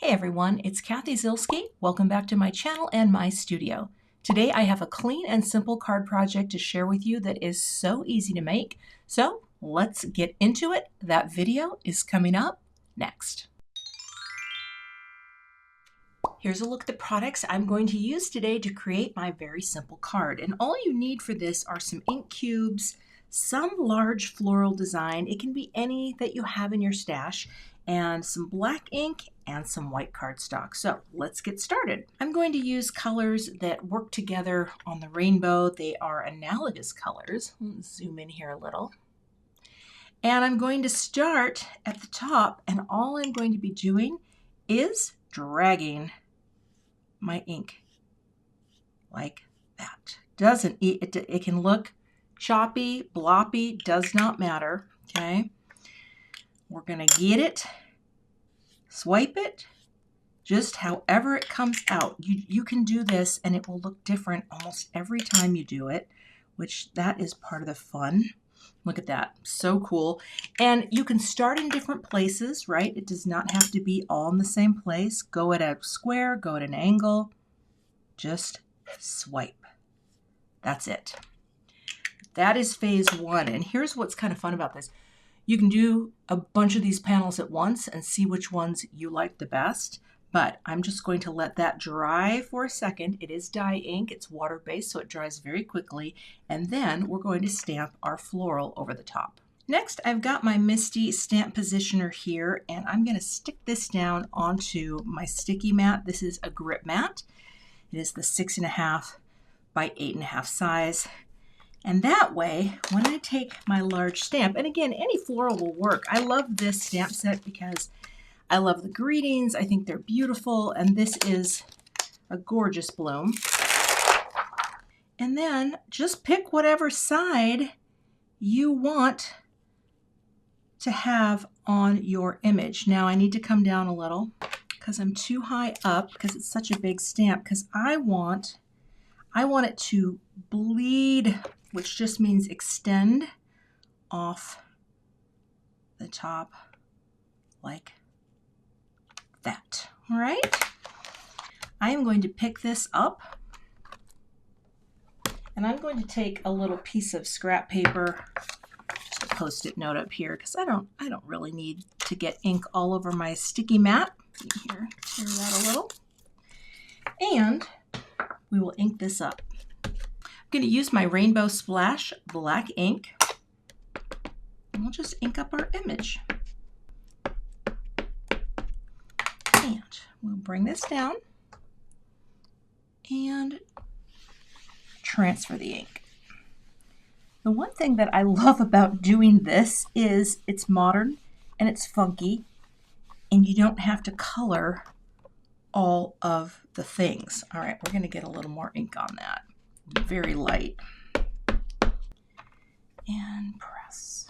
Hey everyone, it's Cathy Zielske. Welcome back to my channel and my studio. Today I have a clean and simple card project to share with you that is so easy to make. So let's get into it. That video is coming up next. Here's a look at the products I'm going to use today to create my very simple card. And all you need for this are some ink cubes, some large floral design. It can be any that you have in your stash, and some black ink and some white cardstock. So let's get started. I'm going to use colors that work together on the rainbow. They are analogous colors. Let's zoom in here a little. And I'm going to start at the top, and all I'm going to be doing is dragging my ink like that. It can look choppy, bloppy, does not matter, okay? We're going to get it, swipe it, just however it comes out. You can do this and it will look different almost every time you do it, which that is part of the fun. Look at that, so cool. And you can start in different places, right? It does not have to be all in the same place. Go at a square, go at an angle, just swipe. That's it. That is phase one. And here's what's kind of fun about this. You can do a bunch of these panels at once and see which ones you like the best, but I'm just going to let that dry for a second. It is dye ink, it's water-based, so it dries very quickly, and then we're going to stamp our floral over the top. Next, I've got my Misty stamp positioner here, and I'm going to stick this down onto my sticky mat. This is a grip mat. It is the 6.5 by 8.5 size. And that way, when I take my large stamp, and again, any floral will work. I love this stamp set because I love the greetings. I think they're beautiful, and this is a gorgeous bloom. And then just pick whatever side you want to have on your image. Now I need to come down a little because I'm too high up because it's such a big stamp, because I want it to bleed, which just means extend off the top like that. All right. I am going to pick this up, and I'm going to take a little piece of scrap paper, just a Post-it note up here, because I don't really need to get ink all over my sticky mat. Here, tear that a little, and we will ink this up. I'm going to use my Rainbow Splash black ink, and we'll just ink up our image. And we'll bring this down and transfer the ink. The one thing that I love about doing this is it's modern and it's funky, and you don't have to color all of the things. All right, we're going to get a little more ink on that. Very light. And press.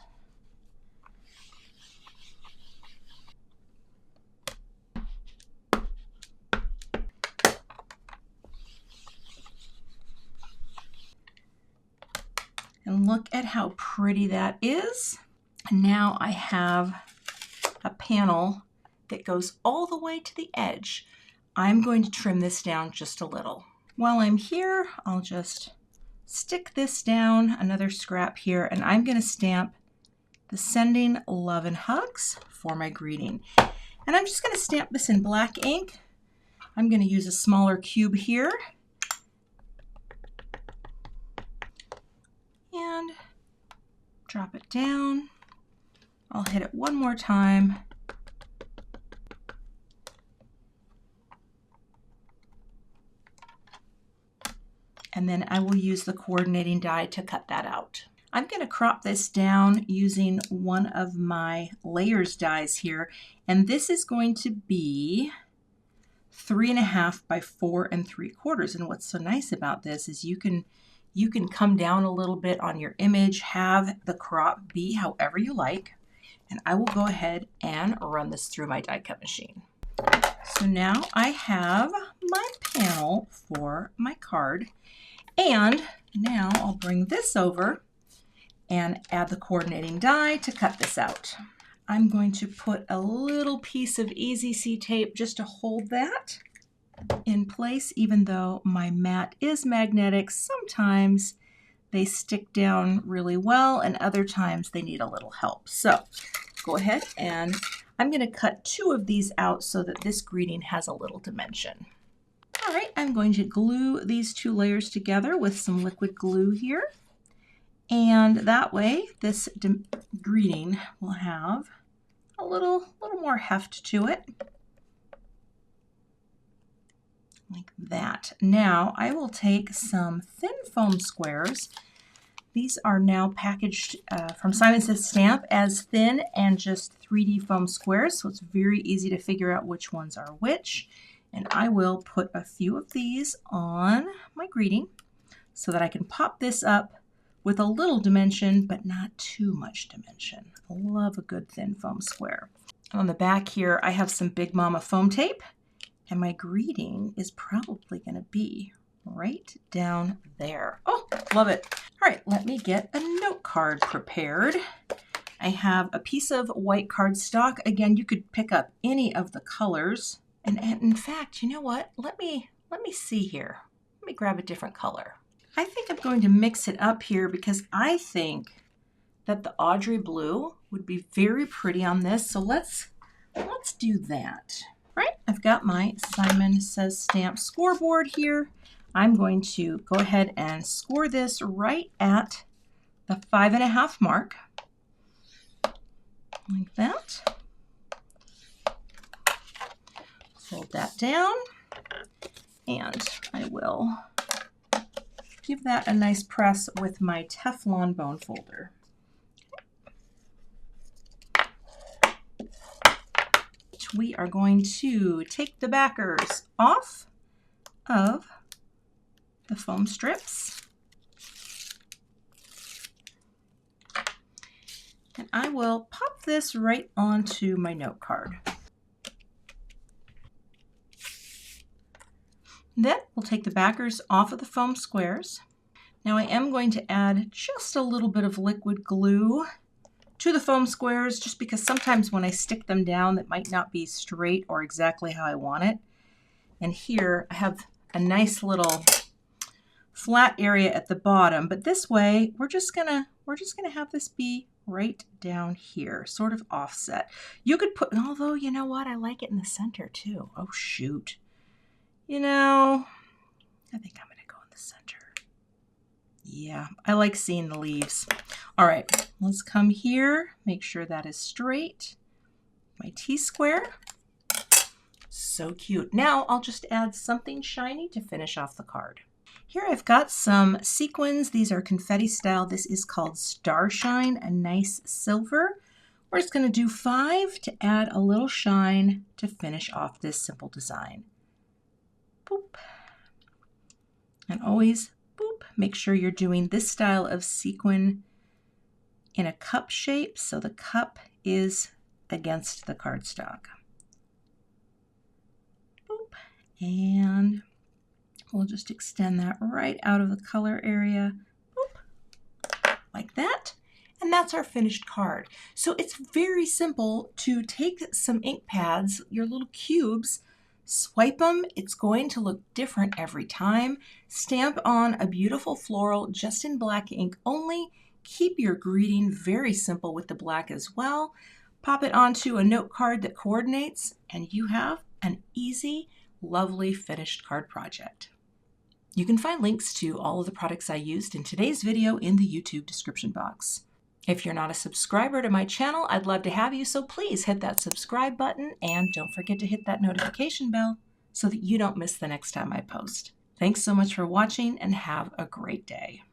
And look at how pretty that is. And now I have a panel that goes all the way to the edge. I'm going to trim this down just a little. While I'm here, I'll just stick this down, another scrap here, and I'm going to stamp the sending love and hugs for my greeting. And I'm just going to stamp this in black ink. I'm going to use a smaller cube here. And drop it down. I'll hit it one more time. And then I will use the coordinating die to cut that out. I'm going to crop this down using one of my layers dies here, and this is going to be 3.5 by 4 3/4. And what's so nice about this is you can come down a little bit on your image, have the crop be however you like, and I will go ahead and run this through my die cut machine. So now I have my panel for my card. And now I'll bring this over and add the coordinating die to cut this out. I'm going to put a little piece of Easy C tape just to hold that in place. Even though my mat is magnetic, sometimes they stick down really well and other times they need a little help. So go ahead, and I'm going to cut 2 of these out so that this greeting has a little dimension. All right, I'm going to glue these 2 layers together with some liquid glue here. And that way this greeting will have a little more heft to it. Like that. Now I will take some thin foam squares. These are now packaged from Simon Says Stamp as thin and just 3D foam squares, so it's very easy to figure out which ones are which. And I will put a few of these on my greeting so that I can pop this up with a little dimension, but not too much dimension. I love a good thin foam square. On the back here, I have some Big Mama foam tape, and my greeting is probably going to be right down there. Oh, love it. All right, let me get a note card prepared. I have a piece of white cardstock. Again, you could pick up any of the colors. And in fact, you know what? Let me see here. Let me grab a different color. I think I'm going to mix it up here because I think that the Audrey blue would be very pretty on this. So let's do that. Right, I've got my Simon Says Stamp scoreboard here. I'm going to go ahead and score this right at the 5.5 mark, like that. Fold that down, and I will give that a nice press with my Teflon bone folder. We are going to take the backers off of the foam strips. And I will pop this right onto my note card. Then we'll take the backers off of the foam squares. Now I am going to add just a little bit of liquid glue to the foam squares, just because sometimes when I stick them down, it might not be straight or exactly how I want it. And here I have a nice little flat area at the bottom, but this way we're just gonna have this be right down here, sort of offset. You could put, although you know what, I like it in the center too. Oh shoot. You know, I think I'm gonna go in the center. Yeah, I like seeing the leaves. All right, let's come here, make sure that is straight. My T-square. So cute. Now I'll just add something shiny to finish off the card. Here I've got some sequins. These are confetti style. This is called Starshine, a nice silver. We're just going to do 5 to add a little shine to finish off this simple design. Boop. And always boop. Make sure you're doing this style of sequin in a cup shape, so the cup is against the cardstock. Boop. And we'll just extend that right out of the color area. Boop. Like that. And that's our finished card. So it's very simple to take some ink pads, your little cubes, swipe them. It's going to look different every time. Stamp on a beautiful floral just in black ink only. Keep your greeting very simple with the black as well. Pop it onto a note card that coordinates, and you have an easy, lovely finished card project. You can find links to all of the products I used in today's video in the YouTube description box. If you're not a subscriber to my channel, I'd love to have you, so please hit that subscribe button and don't forget to hit that notification bell so that you don't miss the next time I post. Thanks so much for watching and have a great day.